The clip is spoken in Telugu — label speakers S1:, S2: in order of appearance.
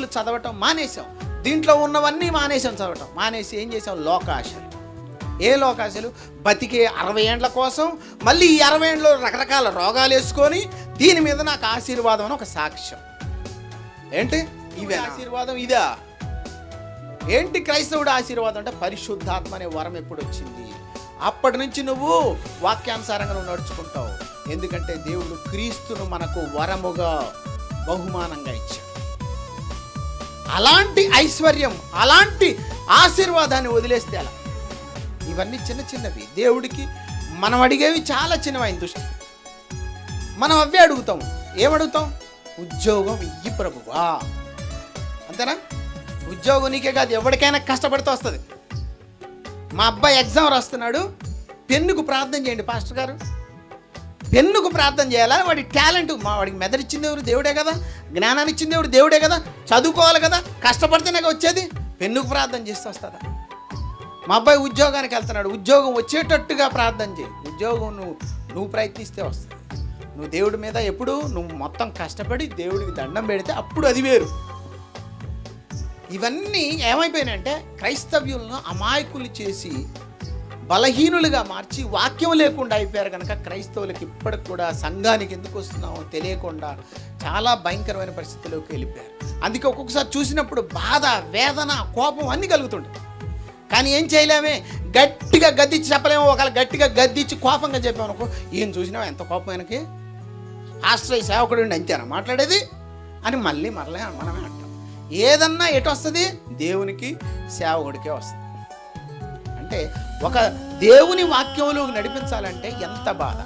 S1: బైబిల్ చదవటం మానేసాం, దీంట్లో ఉన్నవన్నీ మానేసాం చదవటం. మానేసి ఏం చేసాం? లోకాశలు. ఏ లోకాశలు? బతికే 60 ఏండ్ల కోసం మళ్ళీ ఈ 60 ఏండ్లో రకరకాల రోగాలు వేసుకొని దీని మీద నాకు ఆశీర్వాదం అని ఒక సాక్ష్యం. ఏంటి ఇవే ఆశీర్వాదం? ఇదా? ఏంటి క్రైస్తవుడు ఆశీర్వాదం అంటే పరిశుద్ధాత్మ అనే వరం ఎప్పుడు వచ్చింది? అప్పటి నుంచి నువ్వు వాక్యానుసారంగా నువ్వు నడుచుకుంటావు. ఎందుకంటే దేవుడు క్రీస్తును మనకు వరముగా బహుమానంగా ఇచ్చాడు. అలాంటి ఐశ్వర్యం, అలాంటి ఆశీర్వాదాన్ని వదిలేస్తే అలా. ఇవన్నీ చిన్న చిన్నవి. దేవుడికి మనం అడిగేవి చాలా చిన్నవైన దృష్టి. మనం అవే అడుగుతాం. ఏమడుగుతాం? ఉద్యోగం ఇయ్యి ప్రభువా, అంతేనా? ఉద్యోగం నీకే కాదు, ఎవరికైనా కష్టపడితే వస్తుంది. మా అబ్బాయి ఎగ్జామ్ రాస్తున్నాడు, పెన్నుకు ప్రార్థన చేయండి పాస్టర్ గారు. పెన్నుకు ప్రార్థన చేయాలా? వాడి టాలెంట్, వాడికి మెదడిచ్చింది ఎవరు? దేవుడే కదా. జ్ఞానాన్ని ఇచ్చింది ఎవరు? దేవుడే కదా. చదువుకోవాలి కదా, కష్టపడితేనే వచ్చేది. పెన్నుకు ప్రార్థన చేస్తే వస్తుందా? మా అబ్బాయి ఉద్యోగానికి వెళ్తున్నాడు, ఉద్యోగం వచ్చేటట్టుగా ప్రార్థన చేయి. ఉద్యోగం నువ్వు ప్రయత్నిస్తే వస్తుంది. నువ్వు దేవుడి మీద ఎప్పుడు నువ్వు మొత్తం కష్టపడి దేవుడికి దండం పెడితే అప్పుడు అది వేరు. ఇవన్నీ ఏమైపోయినాయంటే క్రైస్తవ్యులను అమాయకులు చేసి బలహీనులుగా మార్చి వాక్యం లేకుండా అయిపోయారు. కనుక క్రైస్తవులకి ఇప్పటికి కూడా సంఘానికి ఎందుకు వస్తున్నామో తెలియకుండా చాలా భయంకరమైన పరిస్థితుల్లోకి వెళ్ళిపోయారు. అందుకే ఒక్కొక్కసారి చూసినప్పుడు బాధ, వేదన, కోపం అన్నీ కలుగుతుంటాయి. కానీ ఏం చేయలేమే, గట్టిగా గద్దించి చెప్పలేము. ఒకవేళ గట్టిగా గద్దించి కోపంగా చెప్పామనుకో, ఏం చూసినావా ఎంత కోపం ఆయనకి, ఆశ్రయ సేవకుడు అంతేనా మాట్లాడేది అని మళ్ళీ మనమే అంటాం. ఏదన్నా ఎటు వస్తుంది? దేవునికి సేవకుడికే వస్తుంది. అంటే ఒక దేవుని వాక్యంలోకి నడిపించాలంటే ఎంత బాధ.